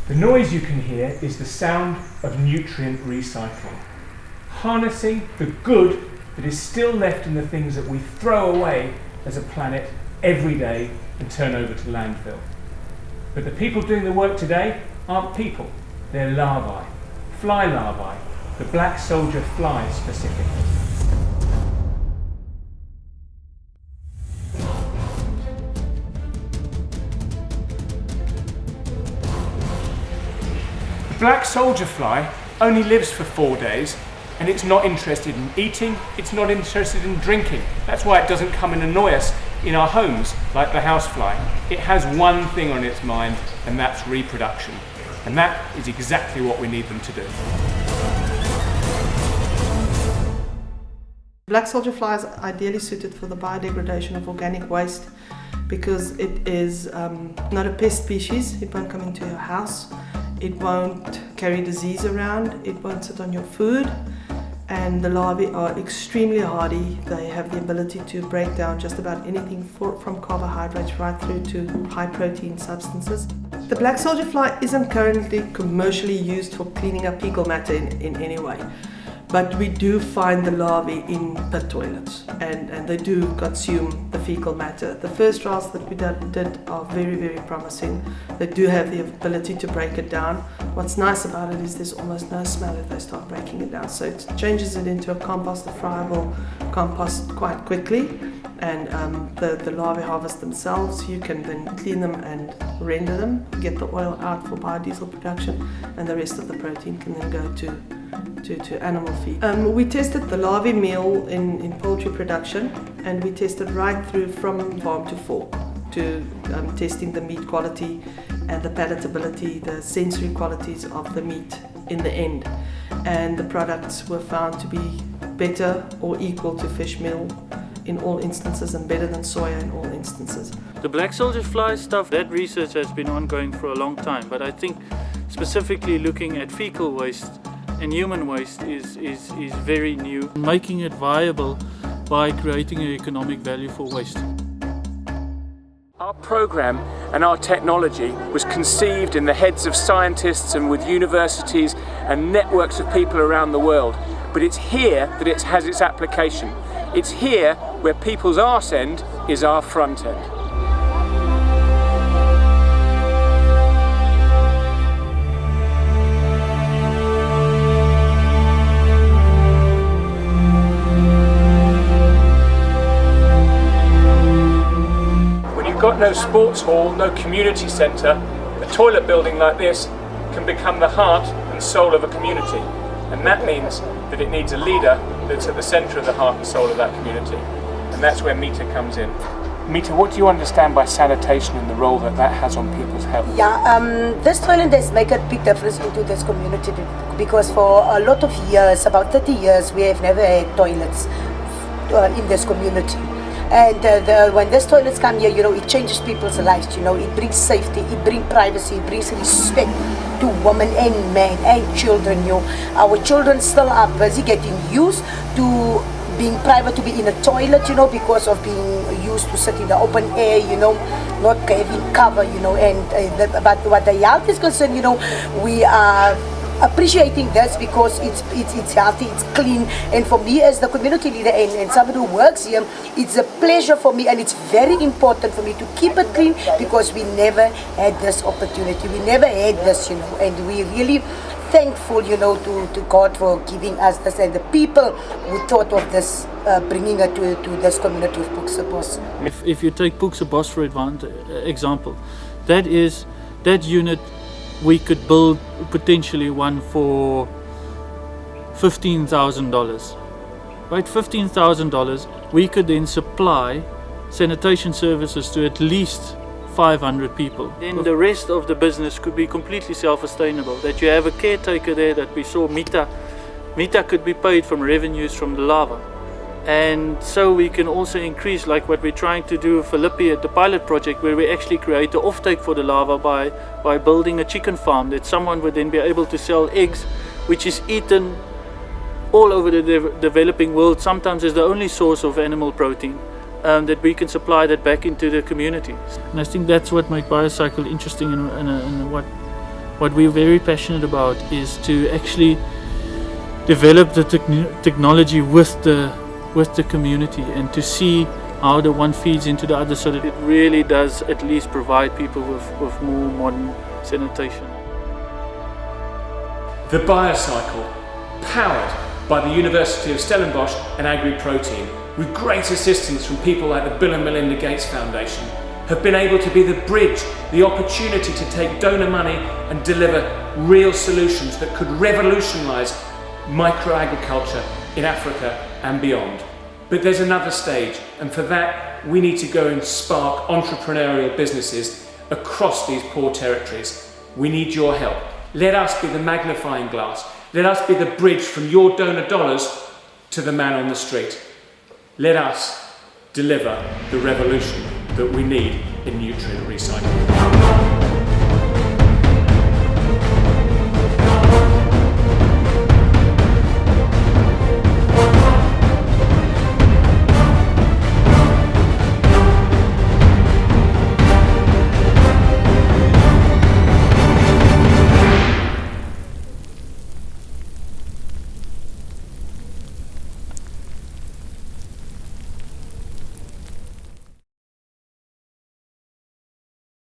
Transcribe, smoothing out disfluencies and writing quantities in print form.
The noise you can hear is the sound of nutrient recycling, harnessing the good that is still left in the things that we throw away as a planet every day and turn over to landfill. But the people doing the work today aren't people, they're larvae, fly larvae, the black soldier fly specifically. The black soldier fly only lives for 4 days, and it's not interested in eating, it's not interested in drinking. That's why it doesn't come and annoy us in our homes like the housefly. It has one thing on its mind, and that's reproduction. And that is exactly what we need them to do. Black soldier fly is ideally suited for the biodegradation of organic waste because it is not a pest species. It won't come into your house. It won't carry disease around. It won't sit on your food. And the larvae are extremely hardy. They have the ability to break down just about anything from carbohydrates right through to high protein substances. The black soldier fly isn't currently commercially used for cleaning up fecal matter in any way. But we do find the larvae in pit toilets and they do consume the fecal matter. The first trials that we did are very, very promising. They do have the ability to break it down. What's nice about it is there's almost no smell if they start breaking it down. So it changes it into a compost, a friable compost quite quickly. And the larvae harvest themselves. You can then clean them and render them, get the oil out for biodiesel production, and the rest of the protein can then go to animal feed. We tested the larvae meal in poultry production, and we tested right through from farm to fork to testing the meat quality and the palatability, the sensory qualities of the meat in the end. And the products were found to be better or equal to fish meal in all instances and better than soya in all instances. The black soldier fly stuff, that research has been ongoing for a long time, but I think specifically looking at fecal waste and human waste is very new. Making it viable by creating an economic value for waste. Our program and our technology was conceived in the heads of scientists and with universities and networks of people around the world. But it's here that it has its application. It's here where people's arse end is our front end. When you've got no sports hall, no community centre, a toilet building like this can become the heart and soul of a community. And that means that it needs a leader that's at the centre of the heart and soul of that community. And that's where Mita comes in. Mita, what do you understand by sanitation and the role that that has on people's health? Yeah, this toilet does make a big difference into this community because for a lot of years, about 30 years, we have never had toilets in this community. And when these toilets come here, it changes people's lives, it brings safety, it brings privacy, it brings respect to women and men and children, Our children still are busy getting used to being private, to be in a toilet, because of being used to sit in the open air, not having cover, but what the health is concerned, we are appreciating this because it's healthy, it's clean, and for me as the community leader and somebody who works here, it's a pleasure for me and it's very important for me to keep it clean because we never had this opportunity, we never had this, and we really thankful, to God for giving us this and the people who thought of this, bringing it to this community of Puxabos. If you take Puxabos for example, that unit we could build potentially one for $15,000. Right, $15,000, we could then supply sanitation services to at least 500 people. Then the rest of the business could be completely self-sustainable. That you have a caretaker there that we saw, Mita could be paid from revenues from the larva. And so we can also increase, like what we're trying to do for Lippi at the pilot project, where we actually create an offtake for the larva by building a chicken farm that someone would then be able to sell eggs, which is eaten all over the developing world, sometimes as the only source of animal protein, that we can supply that back into the community. And I think that's what makes BioCycle interesting and what what we're very passionate about is to actually develop the technology with the community, and to see how the one feeds into the other, so that it really does at least provide people with more modern sanitation. The BioCycle, powered by the University of Stellenbosch and AgriProtein, with great assistance from people like the Bill and Melinda Gates Foundation, have been able to be the bridge, the opportunity to take donor money and deliver real solutions that could revolutionise microagriculture in Africa and beyond. But there's another stage, and for that we need to go and spark entrepreneurial businesses across these poor territories. We need your help. Let us be the magnifying glass. Let us be the bridge from your donor dollars to the man on the street. Let us deliver the revolution that we need in nutrient recycling.